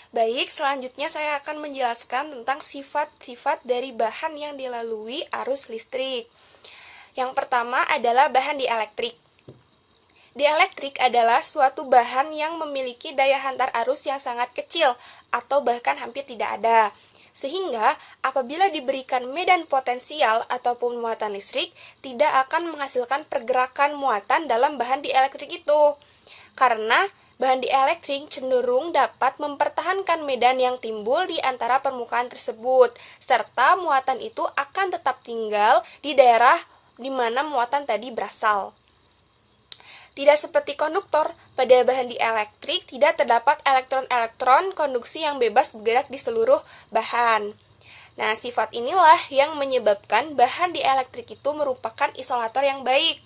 Baik, selanjutnya saya akan menjelaskan tentang sifat-sifat dari bahan yang dilalui arus listrik. Yang pertama adalah bahan dielektrik. Dielektrik adalah suatu bahan yang memiliki daya hantar arus yang sangat kecil atau bahkan hampir tidak ada. Sehingga apabila diberikan medan potensial ataupun muatan listrik, tidak akan menghasilkan pergerakan muatan dalam bahan dielektrik itu. Karena bahan dielektrik cenderung dapat mempertahankan medan yang timbul di antara permukaan tersebut, serta muatan itu akan tetap tinggal di daerah di mana muatan tadi berasal. Tidak seperti konduktor, pada bahan dielektrik tidak terdapat elektron-elektron konduksi yang bebas bergerak di seluruh bahan. Nah, sifat inilah yang menyebabkan bahan dielektrik itu merupakan isolator yang baik.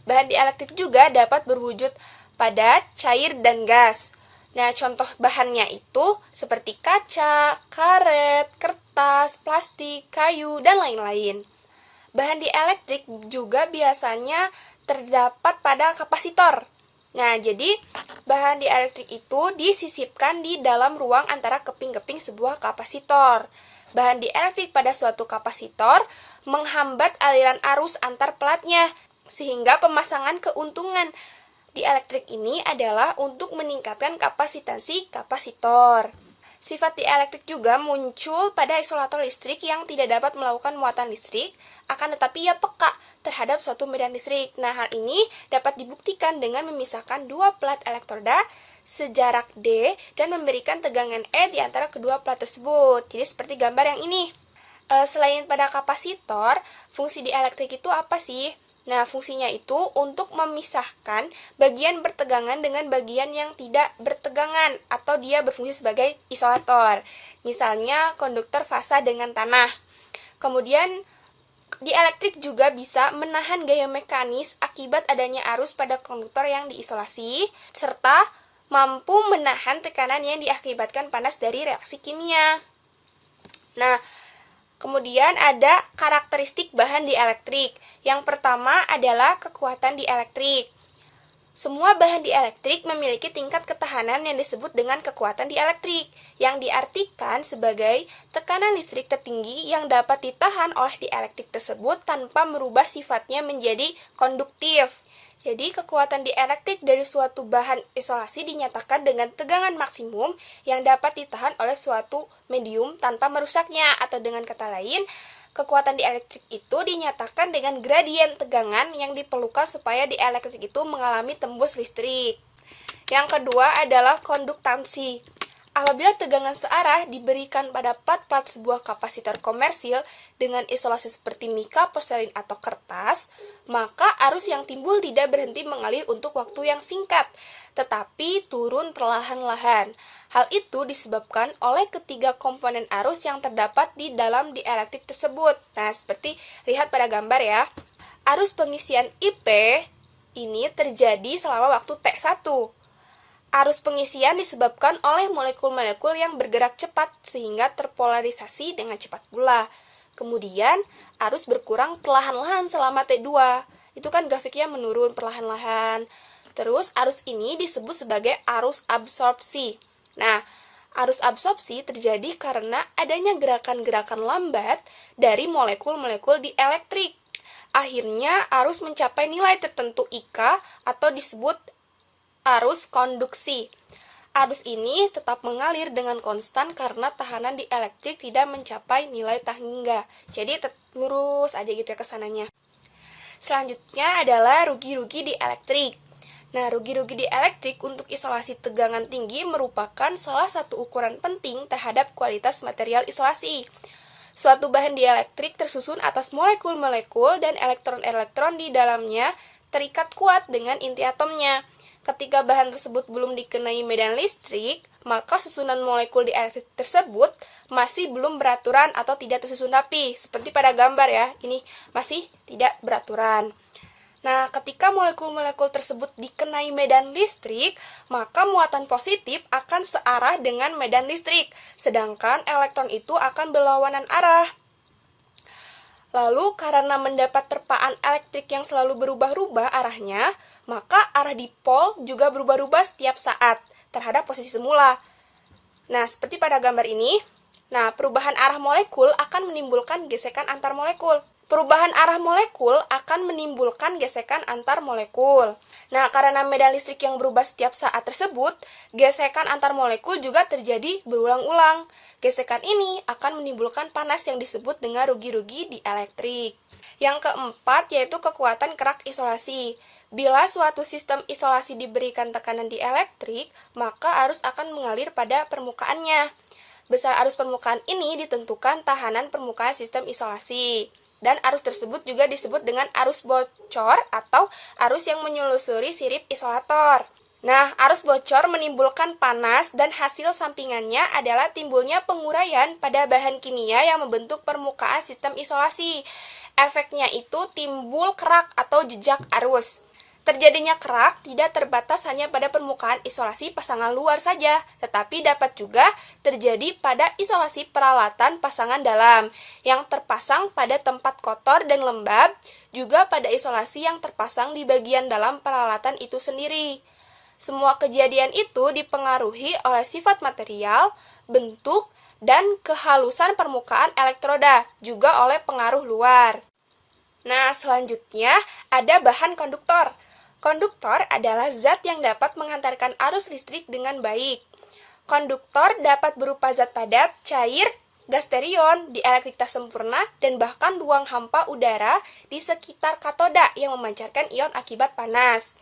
Bahan dielektrik juga dapat berwujud padat, cair, dan gas. Nah, contoh bahannya itu seperti kaca, karet, kertas, plastik, kayu, dan lain-lain. Bahan dielektrik juga biasanya terdapat pada kapasitor. Nah, jadi bahan dielektrik itu disisipkan di dalam ruang antara keping-keping sebuah kapasitor. Bahan dielektrik pada suatu kapasitor menghambat aliran arus antar platnya, sehingga pemasangan keuntungan dielektrik ini adalah untuk meningkatkan kapasitansi kapasitor. Sifat dielektrik juga muncul pada isolator listrik yang tidak dapat melakukan muatan listrik, akan tetapi ia peka terhadap suatu medan listrik. Nah, hal ini dapat dibuktikan dengan memisahkan dua plat elektroda sejarak D dan memberikan tegangan E di antara kedua plat tersebut. Jadi seperti gambar yang ini. Selain pada kapasitor, fungsi dielektrik itu apa sih? Nah, fungsinya itu untuk memisahkan bagian bertegangan dengan bagian yang tidak bertegangan atau dia berfungsi sebagai isolator. Misalnya konduktor fasa dengan tanah. Kemudian dielektrik juga bisa menahan gaya mekanis akibat adanya arus pada konduktor yang diisolasi serta mampu menahan tekanan yang diakibatkan panas dari reaksi kimia. Nah, kemudian ada karakteristik bahan dielektrik. Yang pertama adalah kekuatan dielektrik. Semua bahan dielektrik memiliki tingkat ketahanan yang disebut dengan kekuatan dielektrik, yang diartikan sebagai tekanan listrik tertinggi yang dapat ditahan oleh dielektrik tersebut tanpa merubah sifatnya menjadi konduktif. Jadi, kekuatan dielektrik dari suatu bahan isolasi dinyatakan dengan tegangan maksimum yang dapat ditahan oleh suatu medium tanpa merusaknya, atau dengan kata lain, kekuatan dielektrik itu dinyatakan dengan gradien tegangan yang diperlukan supaya dielektrik itu mengalami tembus listrik. Yang kedua adalah konduktansi. Apabila tegangan searah diberikan pada plat-plat sebuah kapasitor komersil dengan isolasi seperti mika, porselin, atau kertas, maka arus yang timbul tidak berhenti mengalir untuk waktu yang singkat, tetapi turun perlahan-lahan. Hal itu disebabkan oleh ketiga komponen arus yang terdapat di dalam dielektrik tersebut. Nah, seperti lihat pada gambar ya. Arus pengisian IP ini terjadi selama waktu T1. Arus pengisian disebabkan oleh molekul-molekul yang bergerak cepat sehingga terpolarisasi dengan cepat pula. Kemudian, arus berkurang perlahan-lahan selama T2. Itu kan grafiknya menurun perlahan-lahan. Terus, arus ini disebut sebagai arus absorpsi. Nah, arus absorpsi terjadi karena adanya gerakan-gerakan lambat dari molekul-molekul dielektrik. Akhirnya, arus mencapai nilai tertentu IK atau disebut arus konduksi. Arus ini tetap mengalir dengan konstan karena tahanan dielektrik tidak mencapai nilai tangga. Jadi lurus aja gitu ya kesananya. Selanjutnya adalah rugi-rugi dielektrik. Nah, rugi-rugi dielektrik untuk isolasi tegangan tinggi merupakan salah satu ukuran penting terhadap kualitas material isolasi. Suatu bahan dielektrik tersusun atas molekul-molekul dan elektron-elektron di dalamnya terikat kuat dengan inti atomnya. Ketika bahan tersebut belum dikenai medan listrik, maka susunan molekul dielektrik tersebut masih belum beraturan atau tidak tersusun rapi. Seperti pada gambar ya, ini masih tidak beraturan. Nah, ketika molekul-molekul tersebut dikenai medan listrik, maka muatan positif akan searah dengan medan listrik, sedangkan elektron itu akan berlawanan arah. Lalu, karena mendapat terpaan elektrik yang selalu berubah-ubah arahnya, maka arah dipol juga berubah-ubah setiap saat terhadap posisi semula. Nah, seperti pada gambar ini, nah, perubahan arah molekul akan menimbulkan gesekan antar molekul. Perubahan arah molekul akan menimbulkan gesekan antar molekul. Nah, karena medan listrik yang berubah setiap saat tersebut, gesekan antar molekul juga terjadi berulang-ulang. Gesekan ini akan menimbulkan panas yang disebut dengan rugi-rugi di elektrik. Yang keempat yaitu kekuatan kerak isolasi. Bila suatu sistem isolasi diberikan tekanan di elektrik, maka arus akan mengalir pada permukaannya. Besar arus permukaan ini ditentukan tahanan permukaan sistem isolasi. Dan arus tersebut juga disebut dengan arus bocor atau arus yang menyelusuri sirip isolator. Nah, arus bocor menimbulkan panas dan hasil sampingannya adalah timbulnya penguraian pada bahan kimia yang membentuk permukaan sistem isolasi. Efeknya itu timbul kerak atau jejak arus. Terjadinya kerak tidak terbatas hanya pada permukaan isolasi pasangan luar saja, tetapi dapat juga terjadi pada isolasi peralatan pasangan dalam yang terpasang pada tempat kotor dan lembab, juga pada isolasi yang terpasang di bagian dalam peralatan itu sendiri. Semua kejadian itu dipengaruhi oleh sifat material, bentuk, dan kehalusan permukaan elektroda, juga oleh pengaruh luar. Nah, selanjutnya ada bahan konduktor. Konduktor adalah zat yang dapat menghantarkan arus listrik dengan baik. Konduktor dapat berupa zat padat, cair, gas sterion, dielektrikitas sempurna, dan bahkan ruang hampa udara di sekitar katoda yang memancarkan ion akibat panas.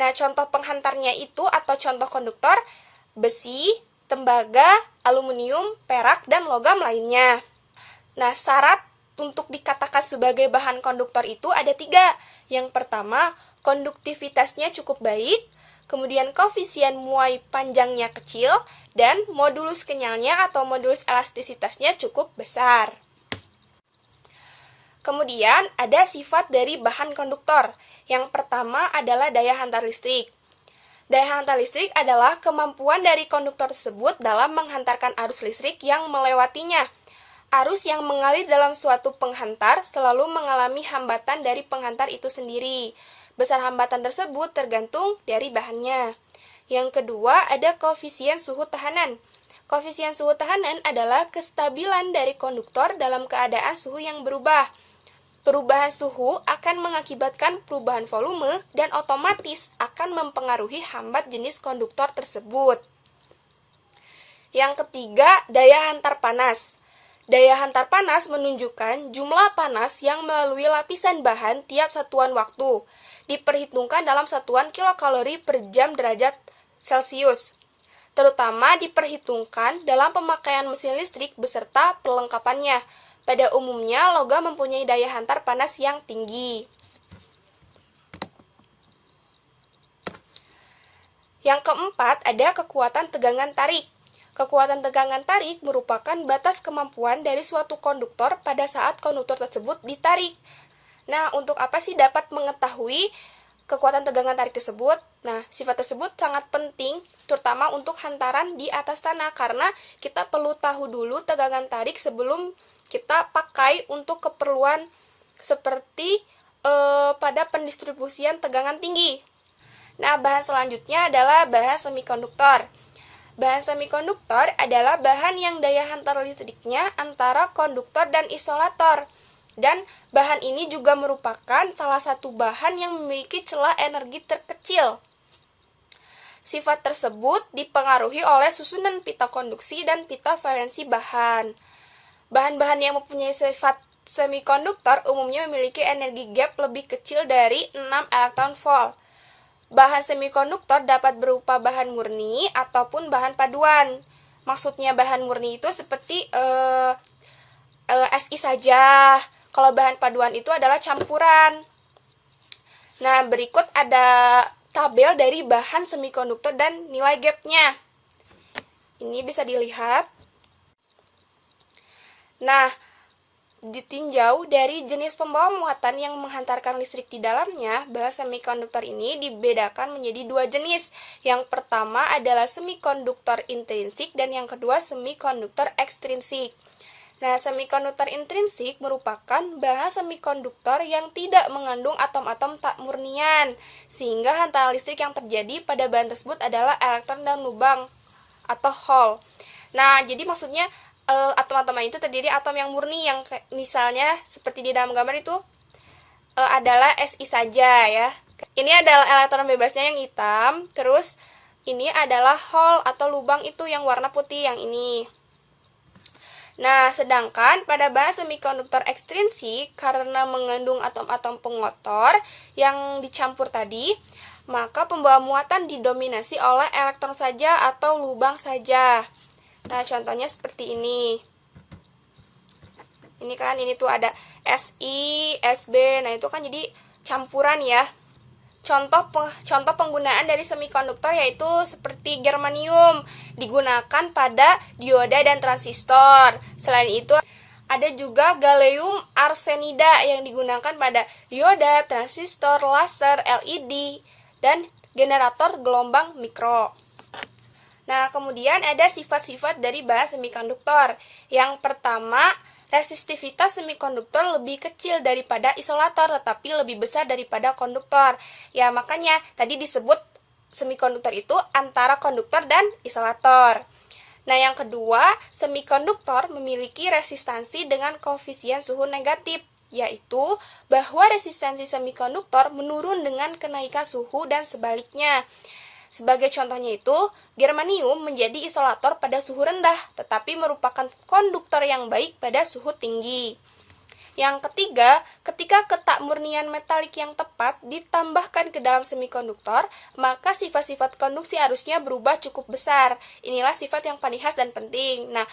Nah, contoh penghantarnya itu atau contoh konduktor, besi, tembaga, aluminium, perak, dan logam lainnya. Nah, syarat untuk dikatakan sebagai bahan konduktor itu ada 3. Yang pertama, konduktivitasnya cukup baik, kemudian koefisien muai panjangnya kecil, dan modulus kenyalnya atau modulus elastisitasnya cukup besar. Kemudian ada sifat dari bahan konduktor. Yang pertama adalah daya hantar listrik. Daya hantar listrik adalah kemampuan dari konduktor tersebut dalam menghantarkan arus listrik yang melewatinya. Arus yang mengalir dalam suatu penghantar selalu mengalami hambatan dari penghantar itu sendiri. Besar hambatan tersebut tergantung dari bahannya. Yang kedua, ada koefisien suhu tahanan. Koefisien suhu tahanan adalah kestabilan dari konduktor dalam keadaan suhu yang berubah. Perubahan suhu akan mengakibatkan perubahan volume dan otomatis akan mempengaruhi hambat jenis konduktor tersebut. Yang ketiga, daya hantar panas. Daya hantar panas menunjukkan jumlah panas yang melalui lapisan bahan tiap satuan waktu, diperhitungkan dalam satuan kilokalori per jam derajat Celcius. Terutama diperhitungkan dalam pemakaian mesin listrik beserta perlengkapannya. Pada umumnya, logam mempunyai daya hantar panas yang tinggi. Yang keempat, ada kekuatan tegangan tarik. Kekuatan tegangan tarik merupakan batas kemampuan dari suatu konduktor pada saat konduktor tersebut ditarik. Nah, untuk apa sih dapat mengetahui kekuatan tegangan tarik tersebut? Nah, sifat tersebut sangat penting, terutama untuk hantaran di atas tanah, karena kita perlu tahu dulu tegangan tarik sebelum kita pakai untuk keperluan seperti pada pendistribusian tegangan tinggi. Nah, bahan selanjutnya adalah bahan semikonduktor. Bahan semikonduktor adalah bahan yang daya hantar listriknya antara konduktor dan isolator. Dan bahan ini juga merupakan salah satu bahan yang memiliki celah energi terkecil. Sifat tersebut dipengaruhi oleh susunan pita konduksi dan pita valensi bahan. Bahan-bahan yang mempunyai sifat semikonduktor umumnya memiliki energi gap lebih kecil dari 6 elektron volt. Bahan semikonduktor dapat berupa bahan murni ataupun bahan paduan. Maksudnya bahan murni itu seperti Si saja. Kalau bahan paduan itu adalah campuran. Nah, berikut ada tabel dari bahan semikonduktor dan nilai gapnya. Ini bisa dilihat. Nah, ditinjau dari jenis pembawa muatan yang menghantarkan listrik di dalamnya, bahan semikonduktor ini dibedakan menjadi 2 jenis. Yang pertama adalah semikonduktor intrinsik dan yang kedua semikonduktor ekstrinsik. Nah, semikonduktor intrinsik merupakan bahan semikonduktor yang tidak mengandung atom-atom tak murnian, sehingga hantaran listrik yang terjadi pada bahan tersebut adalah elektron dan lubang atau whole. Nah, jadi maksudnya atom-atom itu terdiri atom yang murni, yang misalnya seperti di dalam gambar itu adalah Si saja ya. Ini adalah elektron bebasnya yang hitam, terus ini adalah hole atau lubang itu yang warna putih yang ini. Nah, sedangkan pada bahan semikonduktor ekstrinsik, karena mengandung atom-atom pengotor yang dicampur tadi, maka pembawa muatan didominasi oleh elektron saja atau lubang saja. Nah, contohnya seperti ini. Ini kan, ini tuh ada Si, Sb, nah itu kan jadi campuran ya. Contoh penggunaan dari semikonduktor yaitu seperti germanium, digunakan pada dioda dan transistor. Selain itu, ada juga gallium arsenida yang digunakan pada dioda, transistor, laser, LED, dan generator gelombang mikro. Nah, kemudian ada sifat-sifat dari bahan semikonduktor. Yang pertama, resistivitas semikonduktor lebih kecil daripada isolator, tetapi lebih besar daripada konduktor. Ya, makanya tadi disebut semikonduktor itu antara konduktor dan isolator. Nah, yang kedua, semikonduktor memiliki resistansi dengan koefisien suhu negatif, yaitu bahwa resistansi semikonduktor menurun dengan kenaikan suhu dan sebaliknya. Sebagai contohnya itu, germanium menjadi isolator pada suhu rendah, tetapi merupakan konduktor yang baik pada suhu tinggi. Yang ketiga, ketika ketakmurnian metalik yang tepat ditambahkan ke dalam semikonduktor, maka sifat-sifat konduksi arusnya berubah cukup besar. Inilah sifat yang paling khas dan penting. Nah,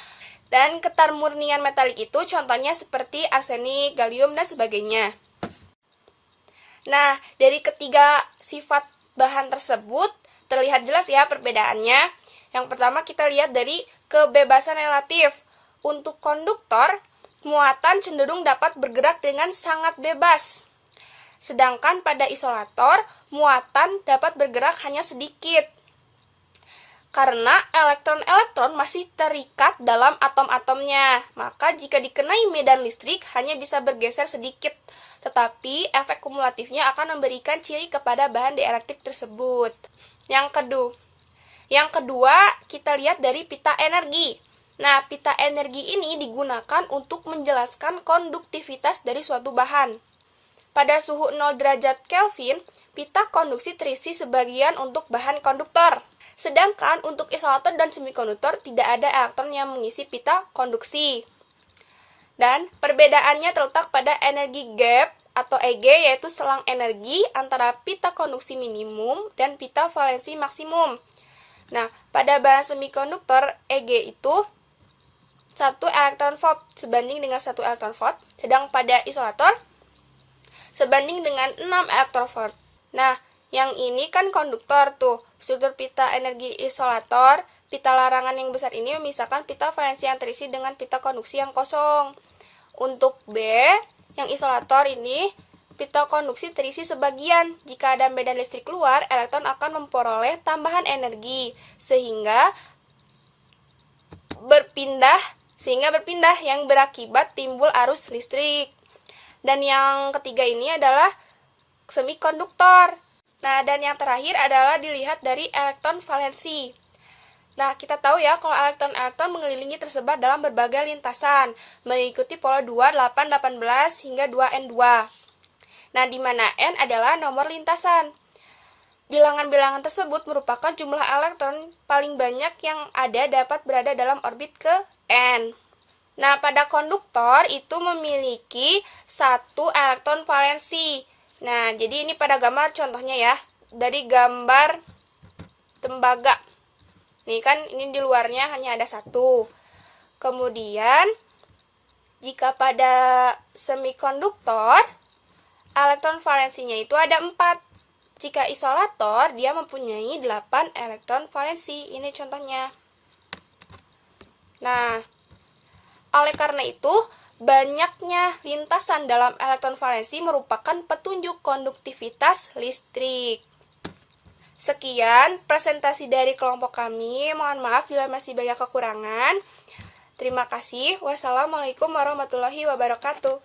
dan ketakmurnian metalik itu contohnya seperti arsenik, gallium, dan sebagainya. Nah, dari ketiga sifat bahan tersebut, terlihat jelas ya perbedaannya. Yang pertama kita lihat dari kebebasan relatif. Untuk konduktor, muatan cenderung dapat bergerak dengan sangat bebas. Sedangkan pada isolator, muatan dapat bergerak hanya sedikit. Karena elektron-elektron masih terikat dalam atom-atomnya, maka jika dikenai medan listrik hanya bisa bergeser sedikit. Tetapi efek kumulatifnya akan memberikan ciri kepada bahan dielektrik tersebut. Yang kedua, kita lihat dari pita energi. Nah, pita energi ini digunakan untuk menjelaskan konduktivitas dari suatu bahan. Pada suhu 0 derajat Kelvin, pita konduksi terisi sebagian untuk bahan konduktor. Sedangkan untuk isolator dan semikonduktor tidak ada elektron yang mengisi pita konduksi. Dan perbedaannya terletak pada energi gap atau EG, yaitu selang energi antara pita konduksi minimum dan pita valensi maksimum. Nah, pada bahan semikonduktor, EG itu 1 elektron volt sebanding dengan 1 elektron volt, sedang pada isolator sebanding dengan 6 elektron volt. Nah, yang ini kan konduktor tuh, struktur pita energi isolator, pita larangan yang besar ini memisahkan pita valensi yang terisi dengan pita konduksi yang kosong. Untuk B, yang isolator ini, pita konduksi terisi sebagian. Jika ada medan listrik keluar, elektron akan memperoleh tambahan energi, sehingga berpindah yang berakibat timbul arus listrik. Dan yang ketiga ini adalah semikonduktor. Nah, dan yang terakhir adalah dilihat dari elektron valensi. Nah, kita tahu ya kalau elektron-elektron mengelilingi tersebar dalam berbagai lintasan, mengikuti pola 2, 8, 18, hingga 2N2. Nah, di mana N adalah nomor lintasan. Bilangan-bilangan tersebut merupakan jumlah elektron paling banyak yang ada dapat berada dalam orbit ke N. Nah, pada konduktor itu memiliki 1 elektron valensi. Nah, jadi ini pada gambar contohnya ya, dari gambar tembaga. Nih kan, ini di luarnya hanya ada 1. Kemudian, jika pada semikonduktor, elektron valensinya itu ada 4. Jika isolator, dia mempunyai 8 elektron valensi. Ini contohnya. Nah, oleh karena itu, banyaknya lintasan dalam elektron valensi merupakan petunjuk konduktivitas listrik. Sekian presentasi dari kelompok kami. Mohon maaf bila masih banyak kekurangan. Terima kasih. Wassalamualaikum warahmatullahi wabarakatuh.